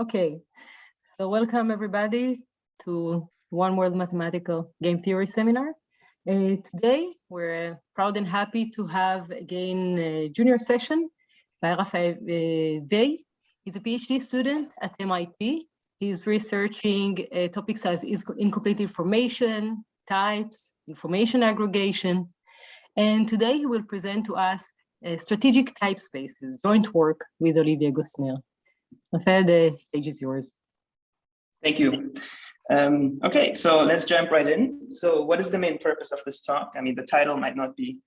Okay, so welcome everybody to One World Mathematical Game Theory Seminar. Today, we're proud and happy to have again a junior session by Rafael Veiel. He's a PhD student at MIT. He's researching topics as incomplete information, types, information aggregation. And today he will present to us strategic type spaces, joint work with Olivier Gossner. Rafael, the stage is yours. Thank you. Okay, so let's jump right in. So what is the main purpose of this talk? I mean, the title might not be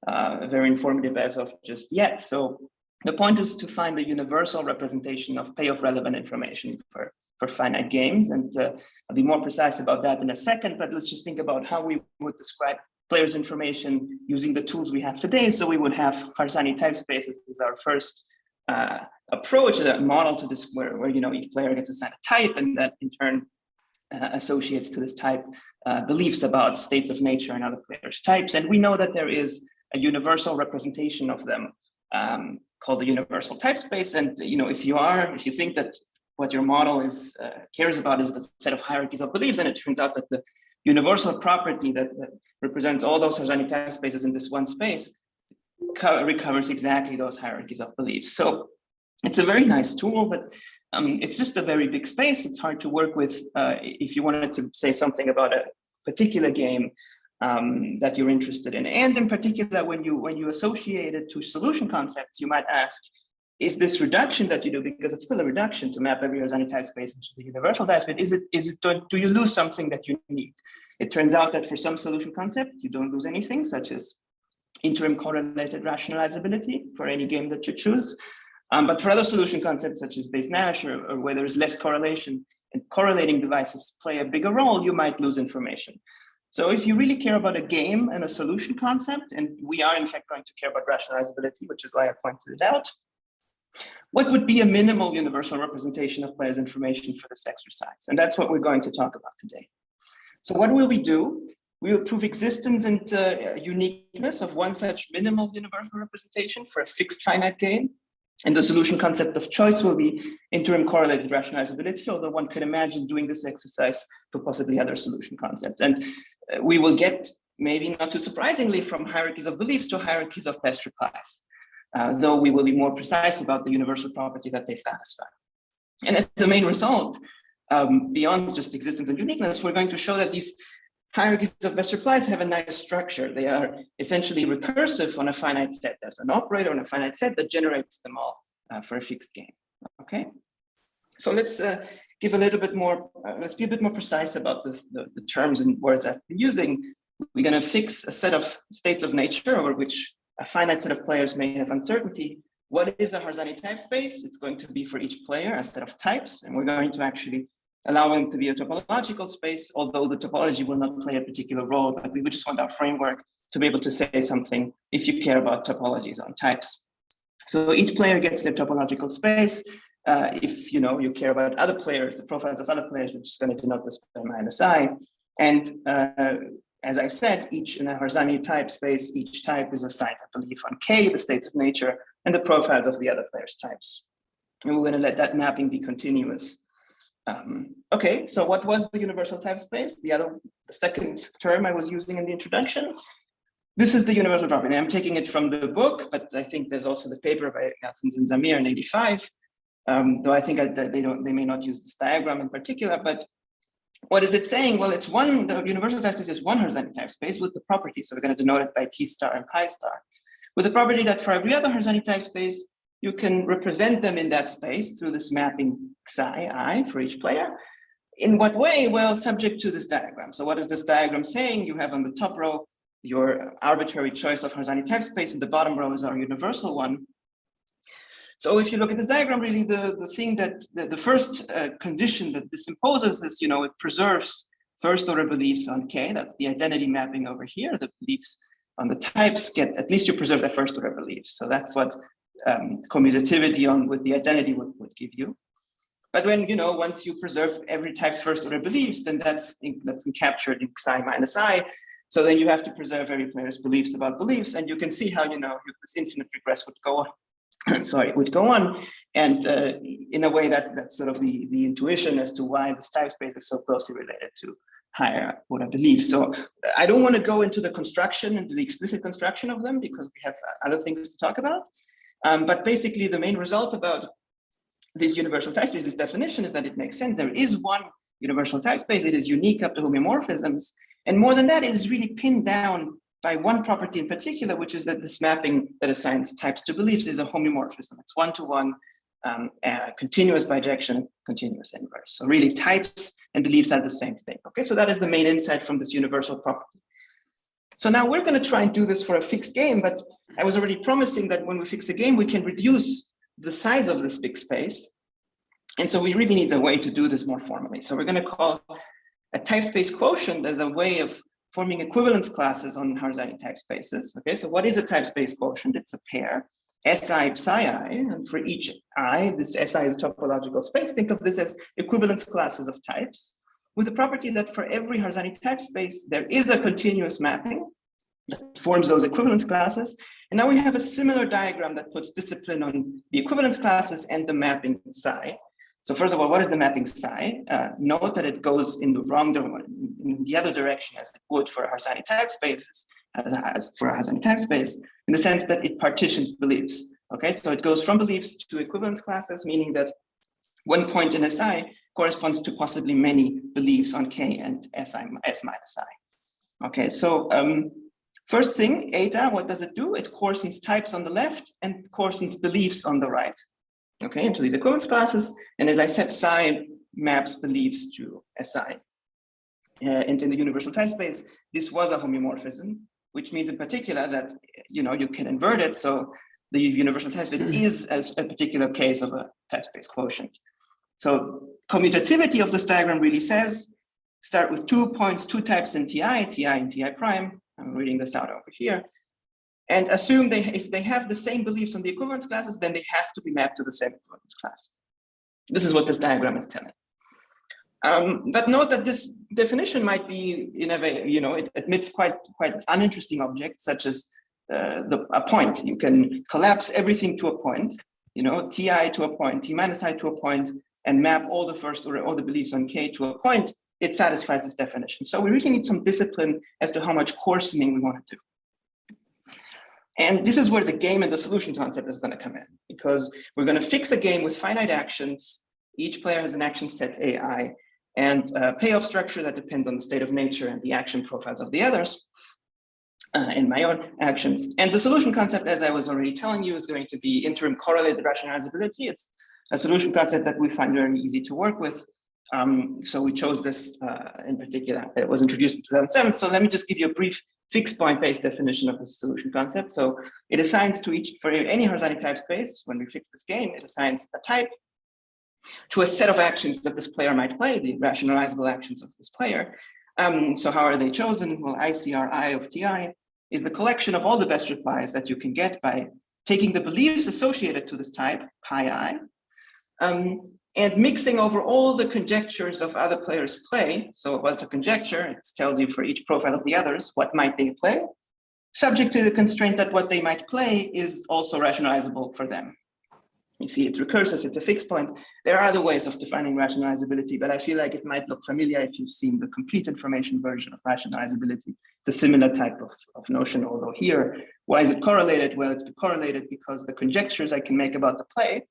very informative as of just yet. So the point is to find a universal representation of payoff relevant information for finite games. And I'll be more precise about that in a second, but let's just think about how we would describe players' information using the tools we have today. So we would have Harsanyi type spaces as our first approach, a model to this where each player gets assigned a type, and that in turn associates to this type beliefs about states of nature and other players' types. And we know that there is a universal representation of them called the universal type space. And if you think that what your model cares about is the set of hierarchies of beliefs, and it turns out that the universal property that represents all those Harsanyi type spaces in this one space recovers exactly those hierarchies of beliefs. So it's a very nice tool, but it's just a very big space. It's hard to work with if you wanted to say something about a particular game that you're interested in. And in particular, when you associate it to solution concepts, you might ask, is this reduction that you do, because it's still a reduction to map every Harsanyi type space into the universal type space, do you lose something that you need? It turns out that for some solution concept, you don't lose anything, such as interim correlated rationalizability for any game that you choose. But for other solution concepts, such as Bayes Nash, or where there's less correlation and correlating devices play a bigger role, you might lose information. So if you really care about a game and a solution concept, and we are in fact going to care about rationalizability, which is why I pointed it out, what would be a minimal universal representation of players' information for this exercise? And that's what we're going to talk about today. So what will we do? We will prove existence and uniqueness of one such minimal universal representation for a fixed finite game. And the solution concept of choice will be interim correlated rationalizability, although one could imagine doing this exercise for possibly other solution concepts. And we will get, maybe not too surprisingly, from hierarchies of beliefs to hierarchies of best replies, though we will be more precise about the universal property that they satisfy. And as the main result, beyond just existence and uniqueness, we're going to show that these hierarchies of best replies have a nice structure. They are essentially recursive on a finite set. There's an operator on a finite set that generates them all for a fixed game. Okay, so let's give a little bit more. Let's be a bit more precise about the terms and words I've been using. We're going to fix a set of states of nature over which a finite set of players may have uncertainty. What is a Harsanyi type space? It's going to be for each player a set of types, and we're going to actually allowing to be a topological space, although the topology will not play a particular role, but we would just want our framework to be able to say something if you care about topologies on types. So each player gets their topological space. If you care about other players, the profiles of other players, we're just going to denote this by -I. And as I said, each in a Harsanyi type space, each type is assigned a belief on K, the states of nature, and the profiles of the other players' types. And we're going to let that mapping be continuous. Okay, so what was the universal type space? The second term I was using in the introduction. This is the universal property. I'm taking it from the book, but I think there's also the paper by Mertens and Zamir in '85. Though I think they may not use this diagram in particular, but what is it saying? Well, the universal type space is one Harsanyi type space with the property. So we're going to denote it by T star and pi star, with the property that for every other Harsanyi type space, you can represent them in that space through this mapping psi I for each player. In what way? Well, subject to this diagram. So what is this diagram saying? You have on the top row your arbitrary choice of Harsanyi type space, and the bottom row is our universal one. So if you look at this diagram, really the thing that the first condition that this imposes is, it preserves first order beliefs on K. That's the identity mapping over here. The beliefs on the types at least you preserve the first order beliefs. So that's what commutativity with the identity would give you. But when, once you preserve every type's first order beliefs, then that's captured in psi -I. So then you have to preserve every player's beliefs about beliefs. And you can see how, this infinite regress would go sorry, would go on. And in a way that's sort of the intuition as to why this type space is so closely related to higher order beliefs. So I don't want to go into the construction, into the explicit construction of them, because we have other things to talk about. But basically the main result about this universal type space, this definition, is that it makes sense. There is one universal type space. It is unique up to homeomorphisms. And more than that, it is really pinned down by one property in particular, which is that this mapping that assigns types to beliefs is a homeomorphism. It's one-to-one, continuous bijection, continuous inverse. So really types and beliefs are the same thing. Okay, so that is the main insight from this universal property. So now we're going to try and do this for a fixed game, but I was already promising that when we fix a game, we can reduce the size of this big space. And so we really need a way to do this more formally. So we're going to call a type space quotient as a way of forming equivalence classes on Harsanyi type spaces. Okay, so what is a type space quotient? It's a pair, Si psi I, and for each I, this Si is a topological space. Think of this as equivalence classes of types, with the property that for every Harsanyi type space, there is a continuous mapping that forms those equivalence classes. And now we have a similar diagram that puts discipline on the equivalence classes and the mapping psi. So first of all, what is the mapping psi? Note that it goes in the wrong direction, in the other direction as it would for Harsanyi type spaces, as for a Harsanyi type space, in the sense that it partitions beliefs. Okay, so it goes from beliefs to equivalence classes, meaning that one point in Si corresponds to possibly many beliefs on K and S minus I. Okay, so first thing, eta, what does it do? It coarses types on the left and coarsens beliefs on the right. Okay, into these equivalence classes. And as I said, psi maps beliefs to Si. And in the universal type space, this was a homeomorphism, which means in particular that you can invert it. So the universal type space is as a particular case of a type space quotient. So commutativity of this diagram really says, start with 2 points, 2 types in Ti and Ti prime. I'm reading this out over here. And assume if they have the same beliefs on the equivalence classes, then they have to be mapped to the same equivalence class. This is what this diagram is telling. But note that this definition might be, in a way, it admits quite uninteresting objects, such as a point. You can collapse everything to a point, Ti to a point, T minus I to a point, and map all the first order, all the beliefs on K to a point. It satisfies this definition. So we really need some discipline as to how much coarsening we want to do. And this is where the game and the solution concept is going to come in, because we're going to fix a game with finite actions. Each player has an action set AI and a payoff structure that depends on the state of nature and the action profiles of the others and my own actions. And the solution concept, as I was already telling you, is going to be interim correlated rationalizability. It's a solution concept that we find very easy to work with. So we chose this in particular. It was introduced in 2007. So let me just give you a brief fixed point-based definition of the solution concept. So it assigns for any Harsanyi type space, when we fix this game, it assigns a type to a set of actions that this player might play, the rationalizable actions of this player. So how are they chosen? Well, ICRI of Ti is the collection of all the best replies that you can get by taking the beliefs associated to this type, pi I, and mixing over all the conjectures of other players' play. So what's a conjecture? It tells you for each profile of the others, what might they play, subject to the constraint that what they might play is also rationalizable for them. You see, it's recursive, it's a fixed point. There are other ways of defining rationalizability, but I feel like it might look familiar if you've seen the complete information version of rationalizability. It's a similar type of notion, although here, why is it correlated? Well, it's correlated because the conjectures I can make about the play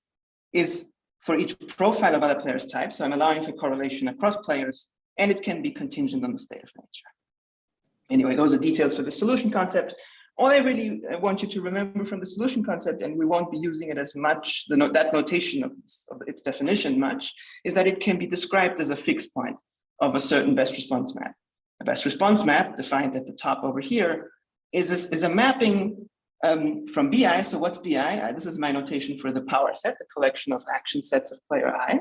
is for each profile of other players' types. So I'm allowing for correlation across players, and it can be contingent on the state of nature. Anyway, those are details for the solution concept. All I really want you to remember from the solution concept, and we won't be using it as much, that notation of its definition much, is that it can be described as a fixed point of a certain best response map. A best response map, defined at the top over here, is a mapping from BI. So what's BI? This is my notation for the power set, the collection of action sets of player I.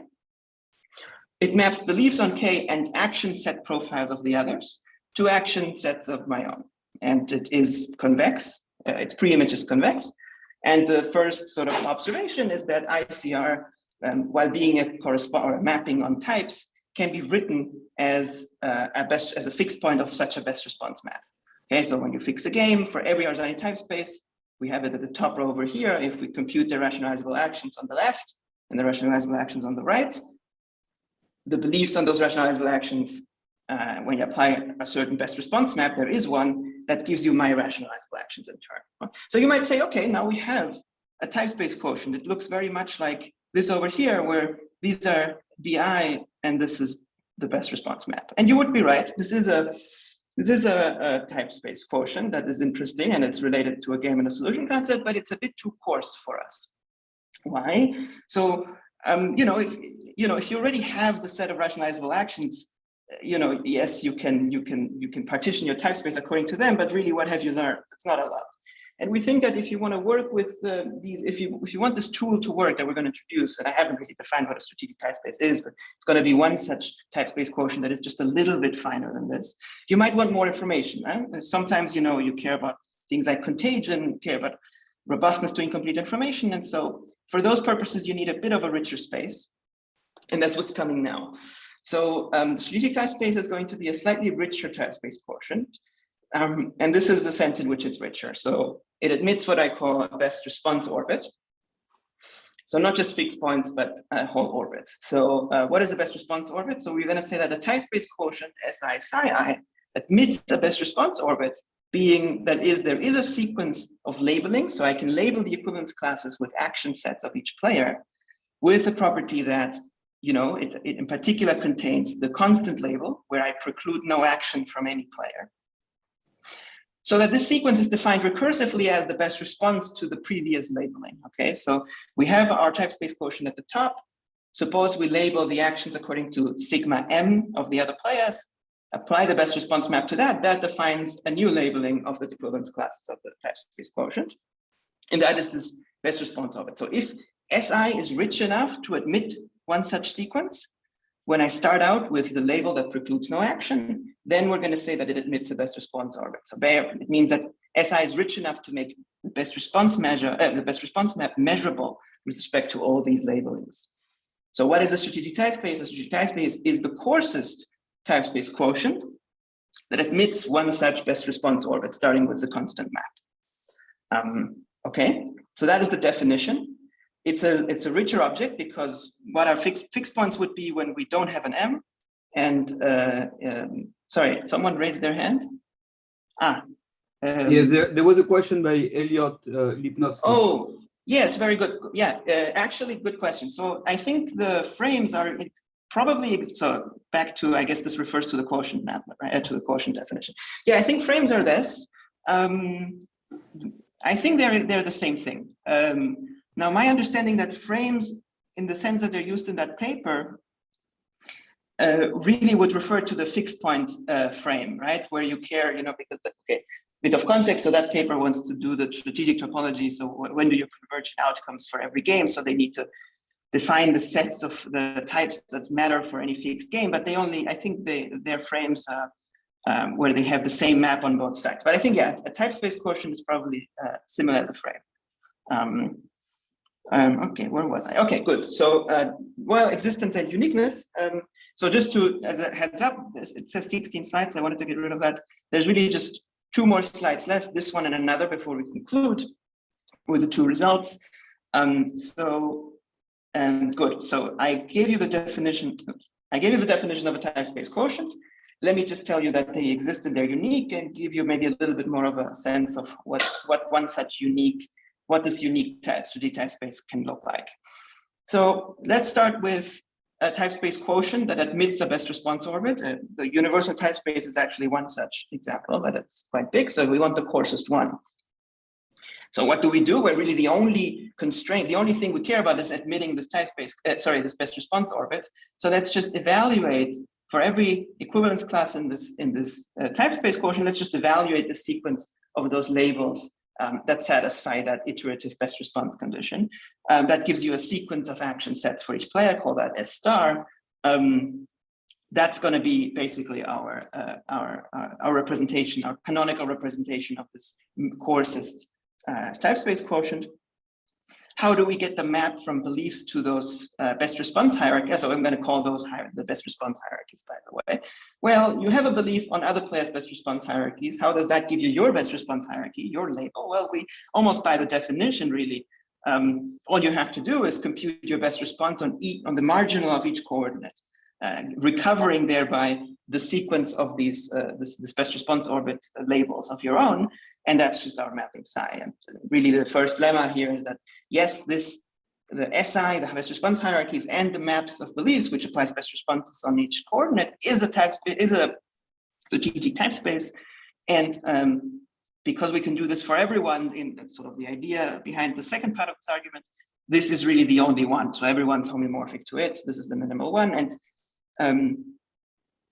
It maps beliefs on K and action set profiles of the others to action sets of my own. And it is convex, its pre-image is convex. And the first sort of observation is that ICR, while being a mapping on types, can be written as a fixed point of such a best response map. Okay, so when you fix a game for every Harsanyi type space, we have it at the top row over here. If we compute the rationalizable actions on the left and the rationalizable actions on the right, the beliefs on those rationalizable actions, when you apply a certain best response map, there is one that gives you my rationalizable actions in turn. So you might say, okay, now we have a typespace quotient. It looks very much like this over here, where these are BI and this is the best response map. And you would be right. This is a typespace quotient that is interesting, and it's related to a game and a solution concept, but it's a bit too coarse for us. Why? So if you already have the set of rationalizable actions, yes, you can partition your typespace according to them, but really, what have you learned? It's not a lot. And we think that if you want to work with these, if you want this tool to work that we're going to introduce, and I haven't really defined what a strategic typespace is, but it's going to be one such typespace quotient that is just a little bit finer than this. You might want more information. Sometimes, you care about things like contagion, care about robustness to incomplete information. And so for those purposes, you need a bit of a richer space. And that's what's coming now. So the strategic typespace is going to be a slightly richer typespace quotient. And this is the sense in which it's richer. So it admits what I call a best response orbit. So not just fixed points, but a whole orbit. So what is a best response orbit? So we're going to say that the typespace quotient Si psi I admits a best response orbit, being that there is a sequence of labeling. So I can label the equivalence classes with action sets of each player with the property that it in particular contains the constant label, where I preclude no action from any player. So that this sequence is defined recursively as the best response to the previous labeling. Okay, so we have our typespace quotient at the top. Suppose we label the actions according to sigma m of the other players, apply the best response map to that. That defines a new labeling of the equivalence classes of the typespace quotient. And that is this best response of it. So if Si is rich enough to admit one such sequence, when I start out with the label that precludes no action, then we're going to say that it admits a best response orbit. So it means that Si is rich enough to make the best response map measurable with respect to all these labelings. So what is a strategic typespace? A strategic typespace is the coarsest typespace quotient that admits one such best response orbit, starting with the constant map. Okay, so that is the definition. It's a richer object because what our fixed points would be when we don't have an M. And sorry, someone raised their hand. Yes, there was a question by Elliot Lipnowski. Oh, yes, very good. Yeah, actually, good question. So I think the frames are probably, so back to, I guess this refers to the quotient map, right? To the quotient definition. Yeah, I think frames are this. I think they're the same thing. Now, my understanding that frames, in the sense that they're used in that paper, really would refer to the fixed point frame, right? Where you care, because, okay, bit of context. So that paper wants to do the strategic topology. So when do you converge outcomes for every game? So they need to define the sets of the types that matter for any fixed game, but I think their frames where they have the same map on both sides. But I think, yeah, a typespace quotient is probably similar as a frame. Okay, where was I? Okay, good. So, well, existence and uniqueness. So just as a heads up, it says 16 slides. I wanted to get rid of that. There's really just 2 more slides left, this one and another, before we conclude with the 2 results. Good. So I gave you the definition. I gave you the definition of a typespace quotient. Let me just tell you that they exist and they're unique, and give you maybe a little bit more of a sense of what this unique strategic typespace can look like. So let's start with a typespace quotient that admits a best response orbit. The universal typespace is actually one such example, but it's quite big. So we want the coarsest one. So what do? Well, really the only constraint, the only thing we care about is admitting this typespace, this best response orbit. So let's just evaluate for every equivalence class in this typespace quotient, let's just evaluate the sequence of those labels that satisfy that iterative best response condition. That gives you a sequence of action sets for each player, call that S star. That's going to be basically our representation, our canonical representation of this coarsest typespace quotient. how do we get the map from beliefs to those best response hierarchies? So I'm going to call those the best response hierarchies, by the way. Well, you have a belief on other players' best response hierarchies. How does that give you your best response hierarchy, your label? Well, we almost by the definition, really, all you have to do is compute your best response on the marginal of each coordinate, recovering thereby the sequence of these this best response orbit labels of your own. And that's just our mapping psi. And really the first lemma here is that, yes, the SI, the best response hierarchies, and the maps of beliefs, which applies best responses on each coordinate, is a strategic type space. And because we can do this for everyone, in sort of the idea behind the second part of this argument, this is really the only one. So everyone's homomorphic to it. This is the minimal one. And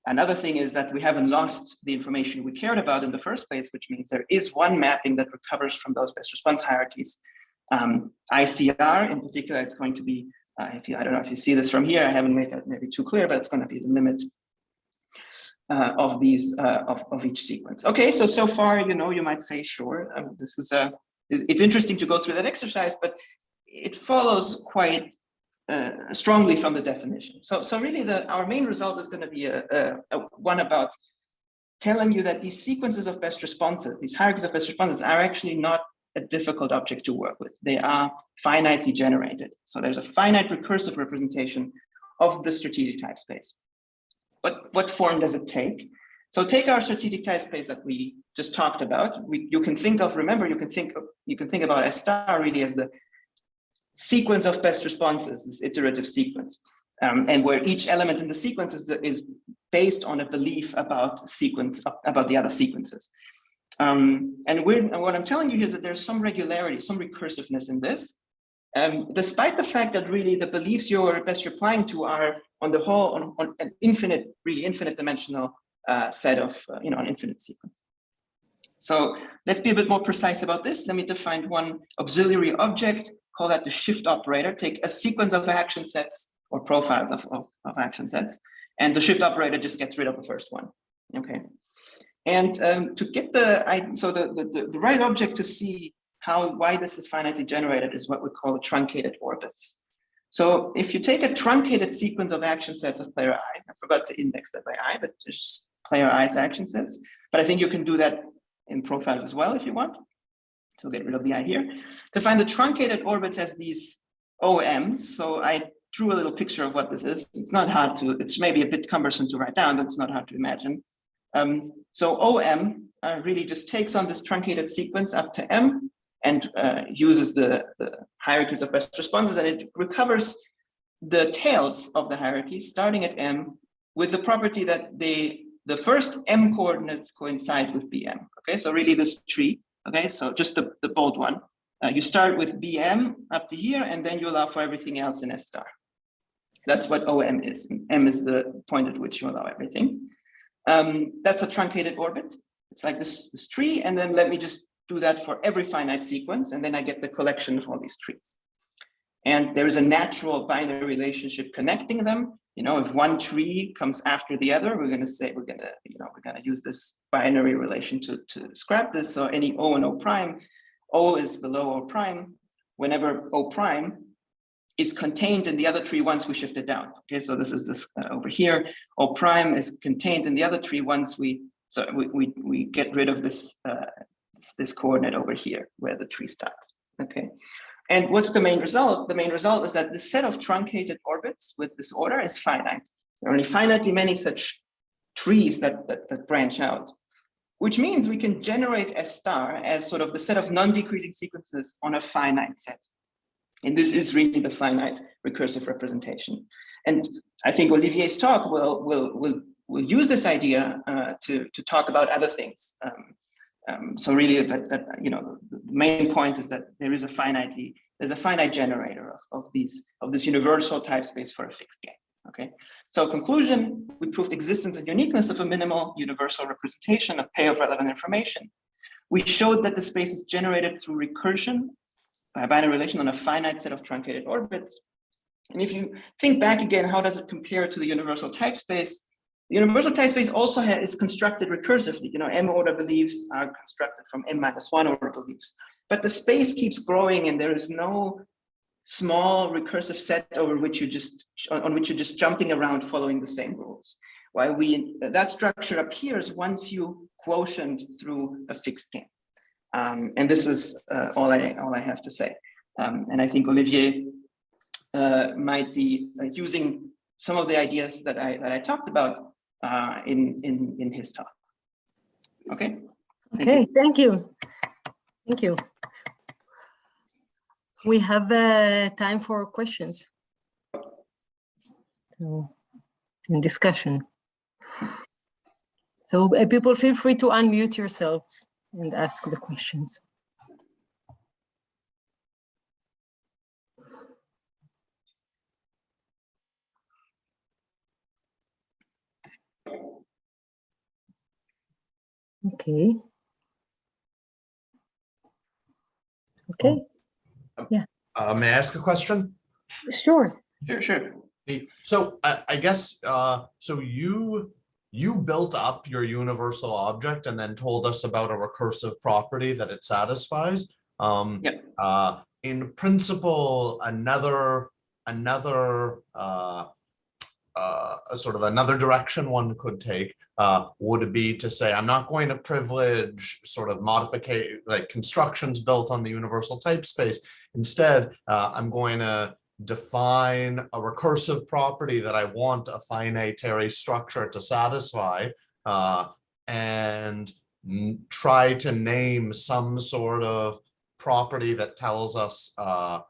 another thing is that we haven't lost the information we cared about in the first place, which means there is one mapping that recovers from those best response hierarchies. ICR in particular, it's going to be, I don't know if you see this from here, I haven't made that maybe too clear, but it's going to be the limit of these, of each sequence. Okay, so far, you might say, sure, this is it's interesting to go through that exercise, but it follows quite strongly from the definition. So really our main result is going to be a one about telling you that these sequences of best responses, these hierarchies of best responses, are actually not a difficult object to work with. They are finitely generated. So there's a finite recursive representation of the strategic type space. But what form does it take? So take our strategic type space that we just talked about. You can think of, remember, you can think about S star really as the sequence of best responses, this iterative sequence, and where each element in the sequence is based on a belief about the other sequences. And what I'm telling you here is that there's some regularity, some recursiveness in this, despite the fact that really the beliefs you're best replying to are on the whole on an infinite dimensional set of an infinite sequence. So let's be a bit more precise about this. Let me define one auxiliary object, call that the shift operator. Take a sequence of action sets or profiles of action sets, and the shift operator just gets rid of the first one. Okay. And to get the right object to see why this is finitely generated is what we call truncated orbits. So if you take a truncated sequence of action sets of player I forgot to index that by I, but just player I's action sets. But I think you can do that in profiles as well if you want. So get rid of the I here. To find the truncated orbits as these OMs. So I drew a little picture of what this is. It's not hard to, it's maybe a bit cumbersome to write down, but it's not hard to imagine. So OM really just takes on this truncated sequence up to M and uses the hierarchies of best responses, and it recovers the tails of the hierarchies starting at M with the property that the first M coordinates coincide with BM. Okay, so really this tree. Okay, so just the bold one. You start with BM up to here, and then you allow for everything else in S star. That's what OM is. And M is the point at which you allow everything. That's a truncated orbit. It's like this tree, and then let me just do that for every finite sequence, and then I get the collection of all these trees. And there is a natural binary relationship connecting them. If one tree comes after the other, we're going to use this binary relation to scrap this. So any O and O prime, O is below O prime. Whenever O prime is contained in the other tree once we shift it down. Okay, so this is this over here. O prime is contained in the other tree once we get rid of this this coordinate over here where the tree starts. Okay. And what's the main result? The main result is that the set of truncated orbits with this order is finite. There are only finitely many such trees that branch out, which means we can generate S star as sort of the set of non-decreasing sequences on a finite set. And this is really the finite recursive representation. And I think Olivier's talk will use this idea to talk about other things. So really, the main point is that there's a finite generator of this universal type space for a fixed game. Okay. So conclusion: we proved existence and uniqueness of a minimal universal representation of pair of relevant information. We showed that the space is generated through recursion by a binary relation on a finite set of truncated orbits. And if you think back again, how does it compare to the universal type space? The universal type space also is constructed recursively. M order beliefs are constructed from M-1 order beliefs, but the space keeps growing and there is no small recursive set over which on which you're just jumping around following the same rules. While that structure appears once you quotient through a fixed game. And this is all I have to say. And I think Olivier might be using some of the ideas that I talked about in his talk. Okay. Thank you. Thank you. We have time for questions. So, in discussion. So people feel free to unmute yourselves and ask the questions. Okay. Okay. Yeah. May I ask a question? Sure. Sure. So I guess so you built up your universal object and then told us about a recursive property that it satisfies. Yep. In principle, another sort of another direction one could take would be to say, I'm not going to privilege sort of like constructions built on the universal type space. Instead, I'm going to define a recursive property that I want a finitary structure to satisfy, and try to name some sort of property that tells us that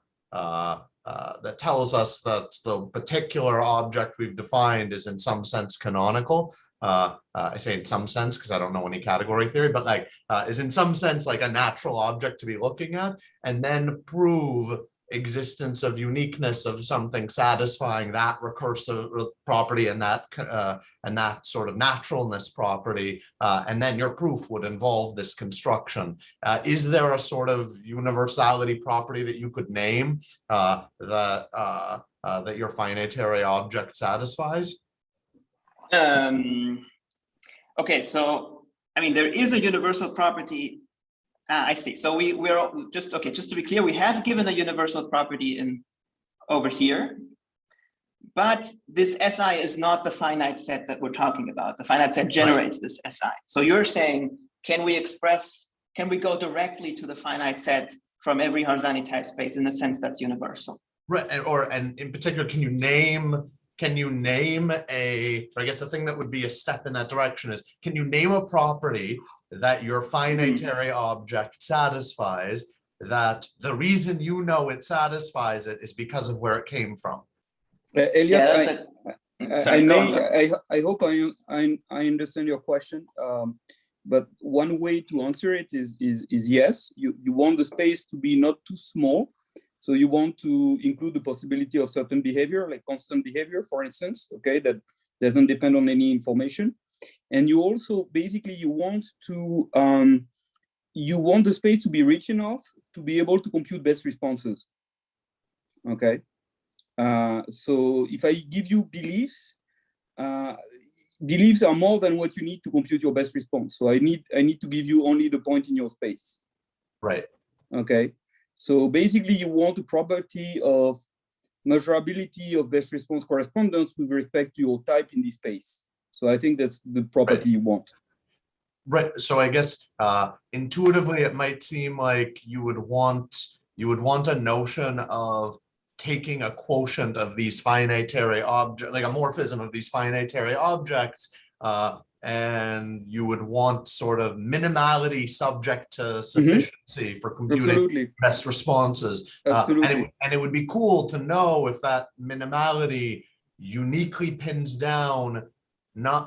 the particular object we've defined is in some sense canonical. I say in some sense because I don't know any category theory, but like is in some sense like a natural object to be looking at, and then prove existence of uniqueness of something satisfying that recursive property and that sort of naturalness property, and then your proof would involve this construction. Is there a sort of universality property that you could name that your finitary object satisfies? Okay, so I mean there is a universal property. I see. So we're just okay. Just to be clear, we have given a universal property in over here, but this SI is not the finite set that we're talking about. The finite set generates this SI. So you're saying, can we go directly to the finite set from every Harsanyi type space in the sense that's universal? Right. And in particular, can you name I guess the thing that would be a step in that direction is, can you name a property that your finitary object satisfies, that the reason you know it satisfies it is because of where it came from? Elliot, I hope I understand your question. But one way to answer it is yes, you want the space to be not too small. So you want to include the possibility of certain behavior, like constant behavior, for instance, okay, that doesn't depend on any information. And you also basically you want the space to be rich enough to be able to compute best responses. Okay. So if I give you beliefs, beliefs are more than what you need to compute your best response. So I need to give you only the point in your space. Right. Okay. So basically you want a property of measurability of best response correspondence with respect to your type in this space. So I think that's the property you want. Right. So I guess intuitively it might seem like you would want a notion of taking a quotient of these finitary objects, like a morphism of these finitary objects, and you would want sort of minimality subject to sufficiency for computing best responses. And it would be cool to know if that minimality uniquely pins down the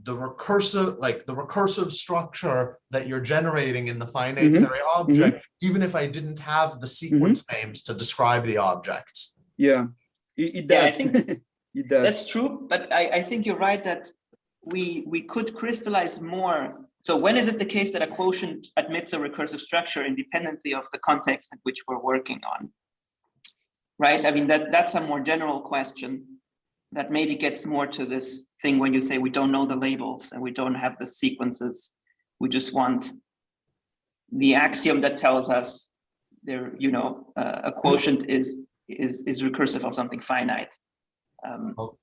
recursive structure that you're generating in the finitary object, even if I didn't have the sequence names to describe the objects. Yeah, it does. Yeah, I think it does. That's true, but I think you're right that we could crystallize more. So when is it the case that a quotient admits a recursive structure independently of the context in which we're working on? Right? I mean, that's a more general question that maybe gets more to this thing when you say we don't know the labels and we don't have the sequences. We just want the axiom that tells us a quotient is recursive of something finite.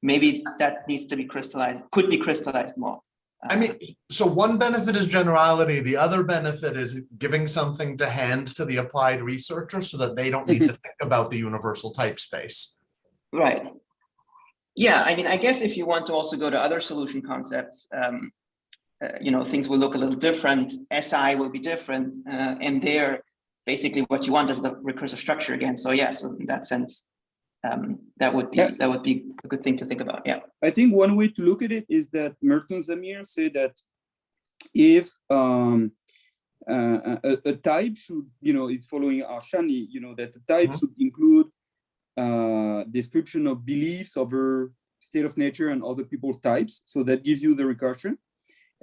Maybe that needs to be crystallized, could be crystallized more. I mean, so one benefit is generality. The other benefit is giving something to hand to the applied researcher so that they don't need to think about the universal type space. Right. Yeah, I mean, I guess if you want to also go to other solution concepts, things will look a little different. SI will be different, and there, basically, what you want is the recursive structure again. So yeah, so in that sense, that would be a good thing to think about. Yeah, I think one way to look at it is that Merton Zamir said that if a type should, it's following Arshani, that the type should include description of beliefs over state of nature and other people's types. So that gives you the recursion.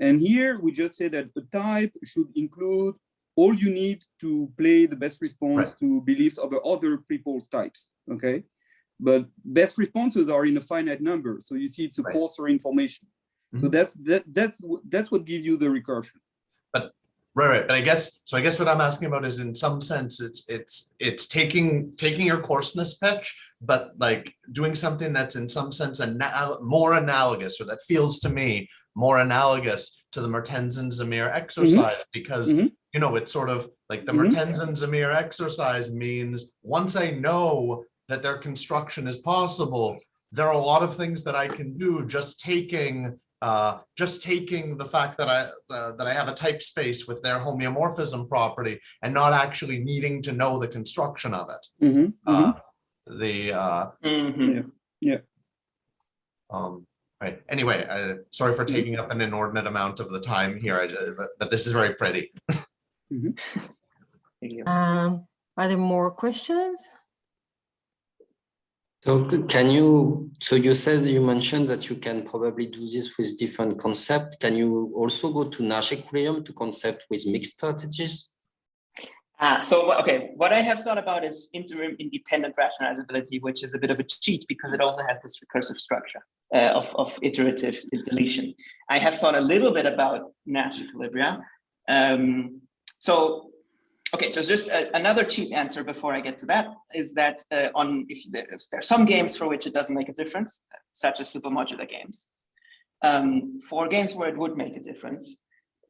And here we just say that a type should include all you need to play the best response to beliefs over other people's types. Okay. But best responses are in a finite number. So you see it's a coarser information. So that's what gives you the recursion. But But I guess what I'm asking about is, in some sense, it's taking your coarseness pitch, but like doing something that's in some sense more analogous, or that feels to me more analogous to the Mertens-Zamir exercise, because it's sort of like the Mertens-Zamir exercise means once I know that their construction is possible, there are a lot of things that I can do just taking the fact that I have a type space with their homeomorphism property and not actually needing to know the construction of it. Right. Anyway, sorry for taking up an inordinate amount of the time here, but this is very pretty. Are there more questions? So you mentioned that you can probably do this with different concepts. Can you also go to Nash equilibrium to concept with mixed strategies? What I have thought about is interim independent rationalizability, which is a bit of a cheat because it also has this recursive structure of iterative deletion. I have thought a little bit about Nash equilibria. So just another cheap answer before I get to that is that there are some games for which it doesn't make a difference, such as supermodular games. For games where it would make a difference,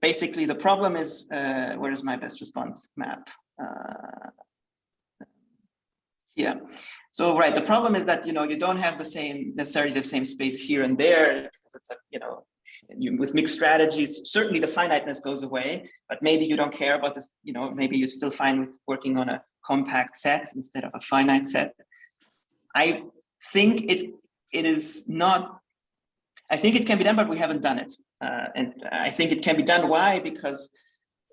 basically the problem is, where is my best response map? Here. So the problem is that you don't have necessarily the same space here and there, because it's with mixed strategies, certainly the finiteness goes away, but maybe you don't care about this, maybe you're still fine with working on a compact set instead of a finite set. I think it can be done, but we haven't done it. And I think it can be done. Why? Because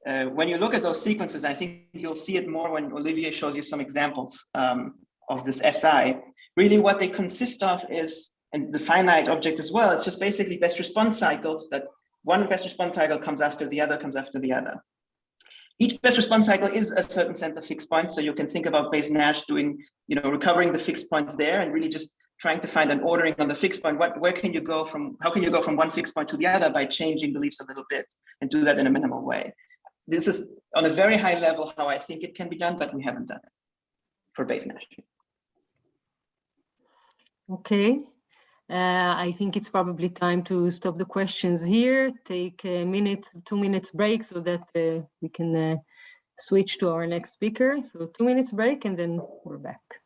when you look at those sequences, I think you'll see it more when Olivier shows you some examples of this SI. Really what they consist of is, and the finite object as well, it's just basically best response cycles, that one best response cycle comes after the other, Each best response cycle is a certain sense of fixed point. So you can think about base Nash doing, recovering the fixed points there and really just trying to find an ordering on the fixed point. How can you go from one fixed point to the other by changing beliefs a little bit and do that in a minimal way? This is on a very high level how I think it can be done, but we haven't done it for base Nash. Okay. I think it's probably time to stop the questions here, take a 2 minutes break so that we can switch to our next speaker. So 2 minutes break and then we're back.